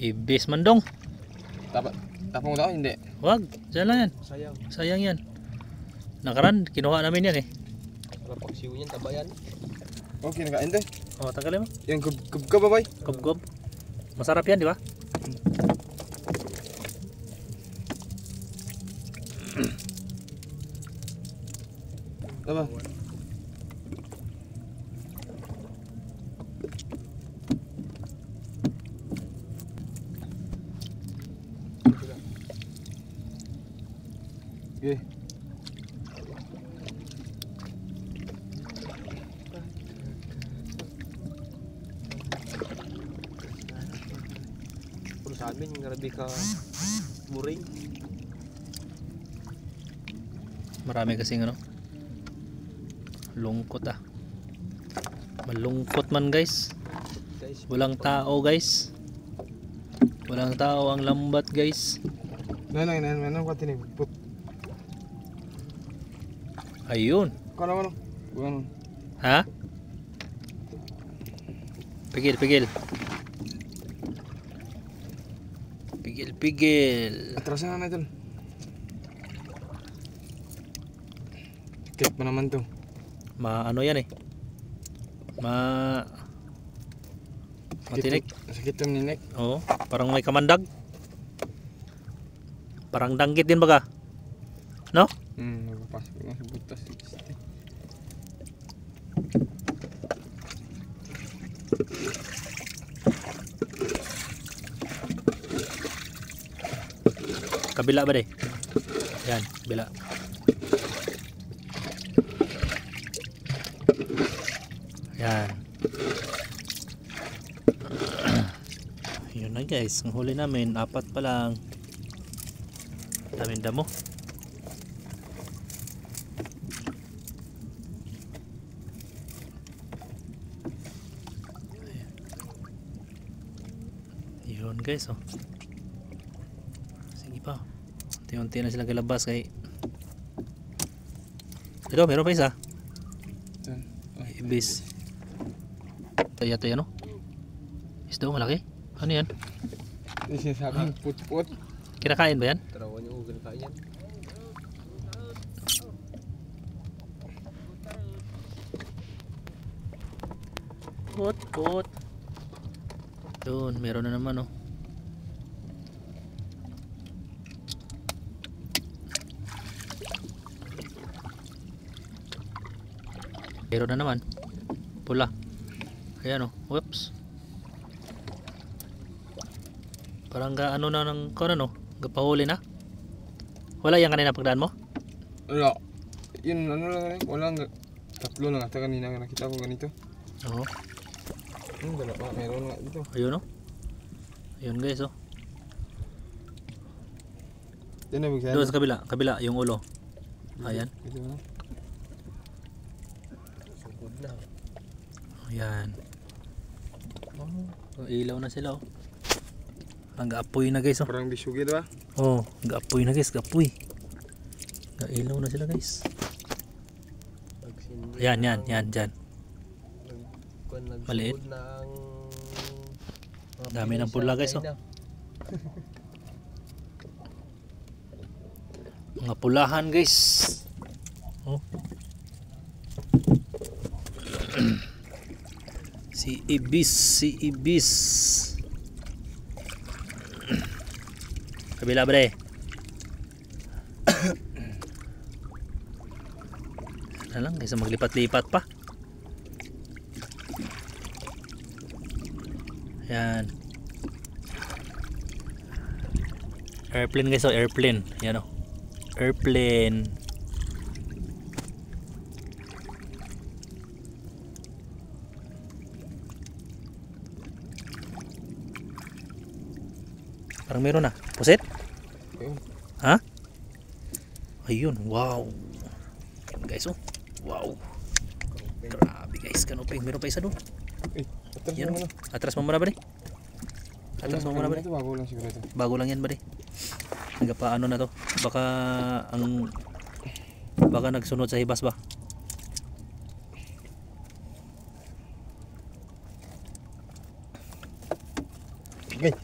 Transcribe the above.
Ibis man dong. Tapong tao, hindi. Wag, dyan lang yan. Sayang. Sayang yan. Nakaran, kinuha namin yan eh. Para pagsiw niyan, tabayan. Okay, nakain tayo. O, tagalin mo. Yung kub babay. Gob-gob. Masarap yan, di ba? Tama. Okay. Pero sa amin, grabe ka muring. Marami kasing ano. Lungkot ah. Malungkot man guys. Walang tao guys. Walang tao ang lambat guys. Nanang ko tiniput. Ayun. Kano. Ha? Pigil. Pigil. Atrasan na ito. Kit pa naman to. Ano yan eh. Matinik. Sakit yung ninek. Oo, parang may kamandag. Parang danggit din baga. No? Nagpapasok nga sa butas. Kabila ba deh? Yan, kabila. Yan. Yun na guys, ang huli namin 4 pa lang. Daming damo. Yun guys, oh. Sige pa. Unti-unti na sila galabas kay. Ito, meron pa isa. Ibis. Ito yan, no? Isda malaki. Ano yan? Yung sinasabing put-put. Kinakain ba yan? Tarawan yung kinakain yan. Put. Doon, meron na naman, oh. Meron na naman. Pula. Ayan, oh. Whoops. Parang ano na ng ano, gapahuli na. Wala yan kanina pagdaan mo? Wala. Yun, ano lang, walang 3 lang ata kanina nakita ko ganito. Oo. Wala pa, meron nga dito. Ayun, oh. Ayun guys, oh. Yan na bigyan. Doon sa kabila, yung ulo. Ayan. Ito na. Sugod na. Ayan. Oh, ilaw na sila, oh. Ang gaapoy na guys, oh. Parang bisugi ba? Oh, gaapoy na guys, gaapoy. Gailaw na sila guys. Yan, dyan. Maliit. Dami ng pula guys, oh. Mga pulahan guys. Oh. Si Ibis. Kabila bre. Na lang kasi maglipat-lipat pa. Yan. Airplane guys, oh, airplane. Yan, oh. Airplane. Parang meron na. Pusit? Ayun. Ha? Ayun, wow. Yan guys, oh. Wow. Grabe guys, kanoping. Meron pa isa doon. Atras Yan, mo oh. na. Atras mo muna ba rin? Atras mo muna ba rin? Ito bago lang siguro ito. Bago lang yan ba rin? Nagpaano na to? Baka nagsunod sa hibas ba? Okay.